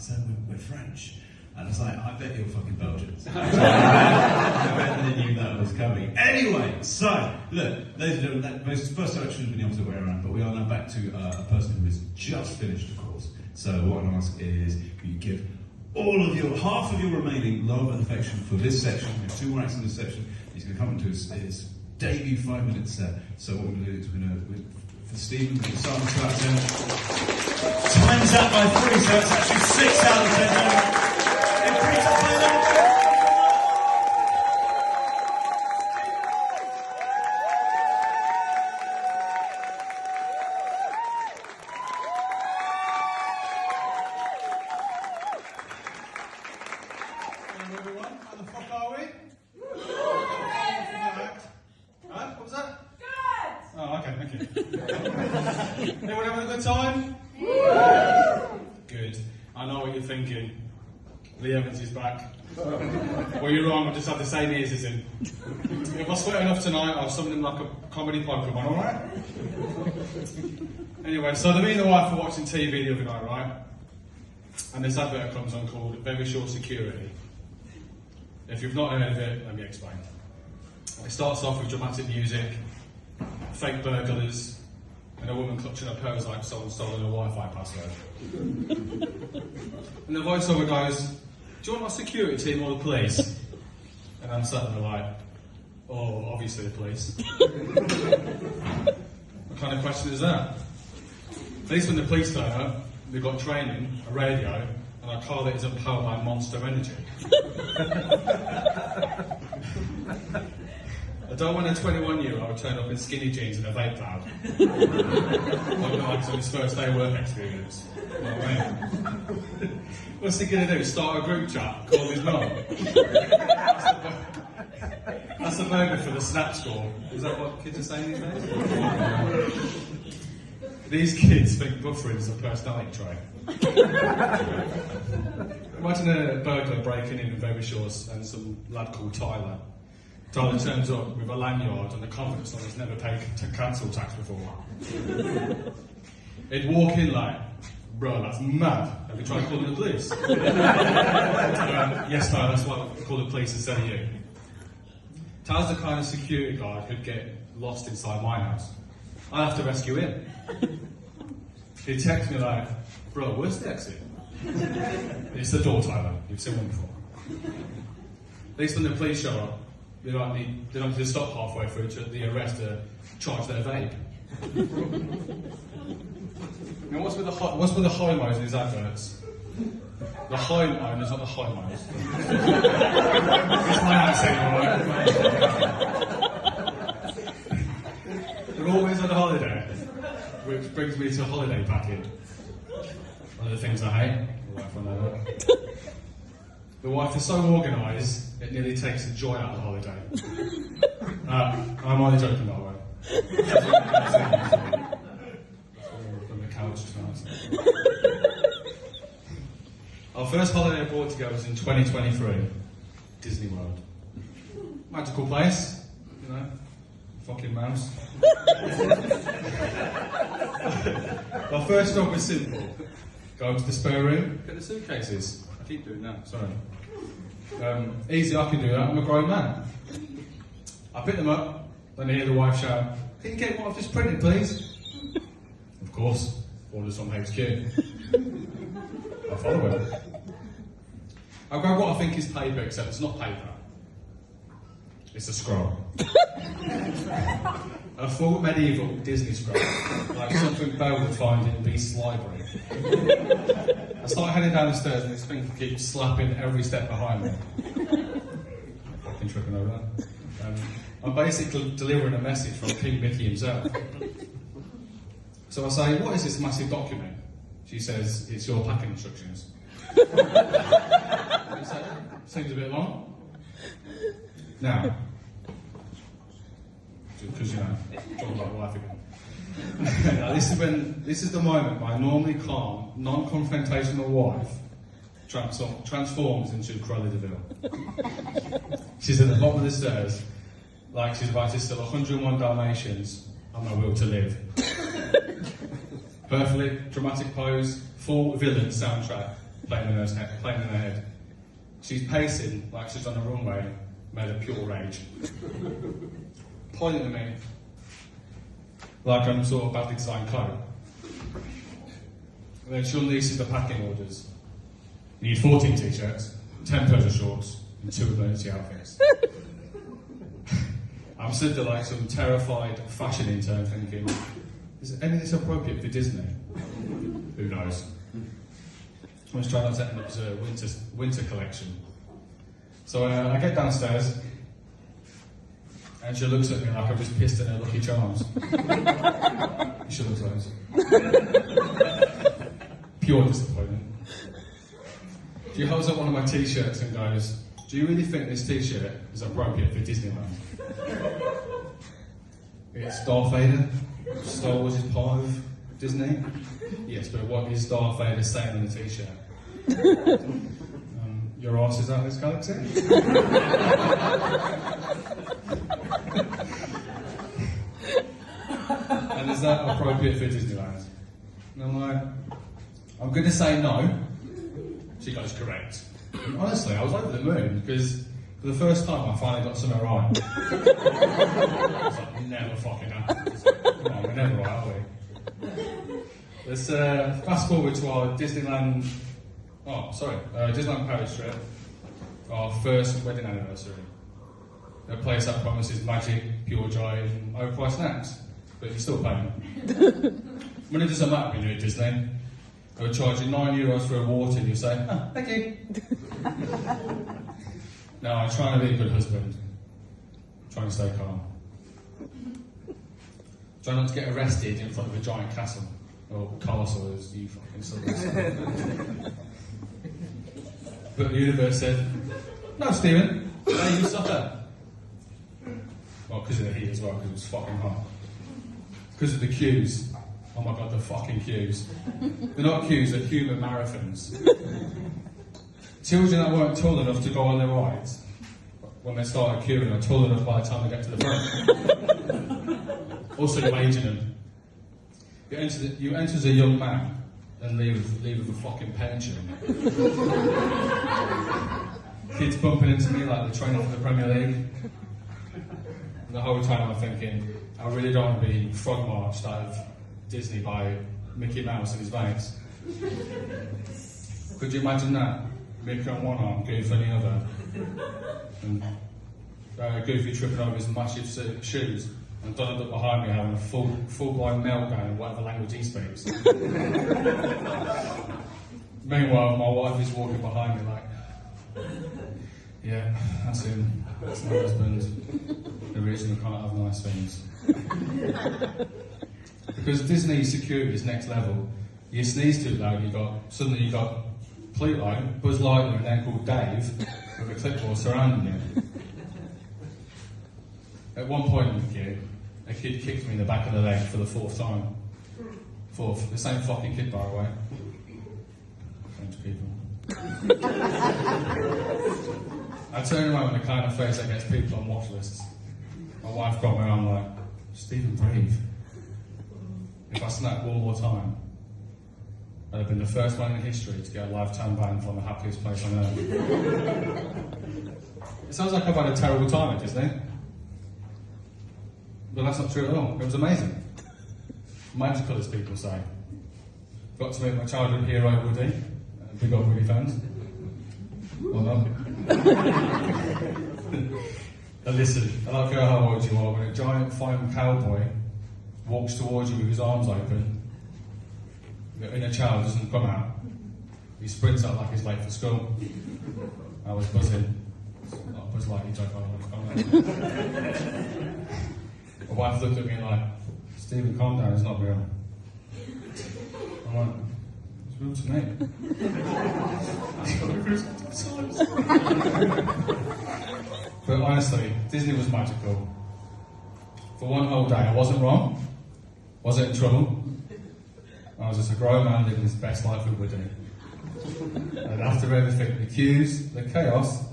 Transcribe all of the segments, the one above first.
said, we're French. And I was like, I bet you're fucking Belgians. I bet they knew that was coming. Anyway, so, look, ladies and gentlemen, that first selection has been the opposite way around, but we are now back to a person who has just finished the course. So what I'm going to ask is, can you give half of your remaining love and affection for this section? We have 2 more acts in this section. He's going to come into his debut 5-minute set. So what we're going to do is we're going to, for Stephen, we're going to start on 2 out of 10. Times that by 3, so it's actually 6 out of 10. Everyone having a good time? Good. I know what you're thinking. Lee Evans is back. Well, you're wrong, I just have the same ears as him. If I sweat enough tonight, I'll summon him like a comedy Pokemon, alright? Anyway, so me and the wife were watching TV the other night, right? And this advert comes on called Very Sure Security. If you've not heard of it, let me explain. It starts off with dramatic music, fake burglars, and a woman clutching her purse like someone's stolen a Wi-Fi password. And the voiceover goes, do you want my security team or the police? And I'm sat there like, oh, obviously the police. What kind of question is that? At least when the police turn up, they've got training, a radio, and a car that isn't powered by Monster Energy. I don't want a 21-year-old turn up in skinny jeans and a vape cloud. Like on his first day work experience. You know what I mean? What's he going to do? Start a group chat? Call his mum? That's the burger for the snap score. Is that what kids are saying these days? These kids think buffering is a personality trait. Imagine a burglar breaking in Very Shores and some lad called Tyler. Tyler turns up with a lanyard and the confidence that he's never paid council tax before. He'd walk in like, bro, that's mad. Have you tried calling the police? Yes, Tyler, that's why I call the police instead of you. Tyler's the kind of security guard who'd get lost inside my house. I'd have to rescue him. He'd text me like, bro, where's the exit? It's the door, Tyler. You've seen one before. At least when the police show up, they don't need to stop halfway through to the arrest to charge their vape. Now, what's with the HOMOs in these adverts? The homeowners, not the HOMOs. It's my accent, alright? They're always on holiday, which brings me to holiday packing. One of the things I hate. The wife is so organised, it nearly takes the joy out of the holiday. I'm only joking, by the way. From the couch tonight. Our first holiday abroad together was in 2023, Disney World. Magical place, you know, fucking mouse. Our first job was simple. Go to the spare room, get the suitcases. I keep doing that, sorry. Easy, I can do that, I'm a grown man. I pick them up, then I hear the wife shout, can you get what I've just printed, please? Of course, orders from HQ. I follow it. I grab what I think is paper, except it's not paper. It's a scroll. A full medieval Disney scroll, like something Belle would find in Beast's library. I start heading down the stairs and this thing keeps slapping every step behind me. Fucking tripping over that. I'm basically delivering a message from King Mickey himself. So I say, what is this massive document? She says, it's your packing instructions. I say, seems a bit long. Now, because you know, talking about life again. Now, this is the moment my normally calm, non-confrontational wife transforms into Cruella de Vil. She's at the bottom of the stairs, like she's about to steal 101 Dalmatians and my will to live. Perfectly dramatic pose, full villain soundtrack. playing in her head. She's pacing like she's on a runway made of pure rage. Pointing at me like I'm sort of badly designed clone. And then she unleashes the packing orders. You need 14 t-shirts, 10 pairs of shorts, and 2 emergency outfits. I'm stood there like some terrified fashion intern thinking, is any of this appropriate for Disney? Who knows? I was trying not to end up as a winter collection. So I get downstairs, and she looks at me like I've just pissed in her Lucky Charms. She looks like this. Pure disappointment. She holds up one of my t-shirts and goes, do you really think this t-shirt is appropriate for Disneyland? It's Darth Vader. Star Wars is part of Disney. Yes, but what is Darth Vader saying on the t-shirt? Your arse is out of this galaxy? And is that appropriate for Disneyland? And I'm like, I'm going to say no. She goes, correct. And honestly, I was over the moon because for the first time I finally got something right. I was like, never fucking happens. Come on, we're never right, are we? Let's fast forward to our Disneyland Paris trip, our first wedding anniversary. A place that promises magic, pure joy, and overpriced snacks, but you're still paying. Money doesn't matter when you're at Disney. They'll charge you €9 for a water and you say, oh, thank you. No, I'm trying to be a good husband. I'm trying to stay calm. Try not to get arrested in front of a giant castle. Or castle, as you fucking say. But the universe said, no, Stephen, no, you suffer. Well, because of the heat as well, because it was fucking hot. Because of the queues. Oh my god, the fucking queues. They're not queues, they're human marathons. Children that weren't tall enough to go on their rides, when they started queuing, are tall enough by the time they get to the front. Also, you're aging them. You enter as a young man and leave with a fucking pension. Kids bumping into me like they're training for the Premier League. And the whole time I'm thinking, I really don't want to be frog marched out of Disney by Mickey Mouse and his mates. Could you imagine that? Mickey on one arm, Goofy on the other. And Goofy tripping over his massive shoes and Donald up behind me having a full-blown meltdown in whatever language he speaks. Meanwhile, my wife is walking behind me like, yeah, that's him. That's my husband. The reason we can't have nice things. Because Disney security is next level. You sneeze too loud, suddenly you got Pluto, Buzz Lightyear, and then called Dave with a clipboard surrounding you. At one point in the queue, a kid kicked me in the back of the leg for the 4th time. 4th, the same fucking kid, by the way. French people. I turn around with the kind of face that gets people on watch lists. My wife got me around like, Stephen, breathe. If I snapped one more time, I'd have been the first man in history to get a lifetime ban from the happiest place on earth. It sounds like I've had a terrible time at Disney. But that's not true at all. It was amazing. Magical, as people say. Got to meet my childhood hero, Woody. Big old Woody fans. Well done. Now listen, I don't care how old you are, when a giant fine cowboy walks towards you with his arms open, the inner child doesn't come out. He sprints out like he's late for school. I was buzzing. Not Buzz Lightyear joke, I was coming. My wife looked at me like, Stephen, calm down, it's not real. I'm like, it's real to me. But honestly, Disney was magical. For one whole day, I wasn't wrong, wasn't in trouble. I was just a grown man living his best life with Woody. And after everything, the queues, the chaos,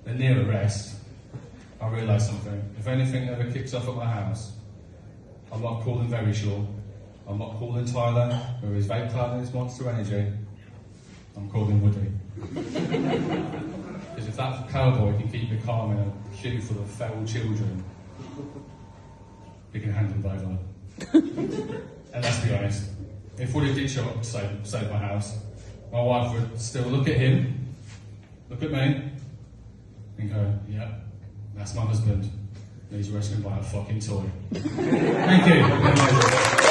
the near arrest, I realised something. If anything ever kicks off at my house, I'm not calling Very Sure. I'm not calling Tyler with his vape cloud and his Monster Energy. I'm calling Woody. Because if that cowboy can keep me calm in a queue full of feral children, he can handle Vader. And let's be honest, if Woody did show up to save my house, my wife would still look at him, look at me, and go, yeah, that's my husband. And he's rescued by a fucking toy. Thank you.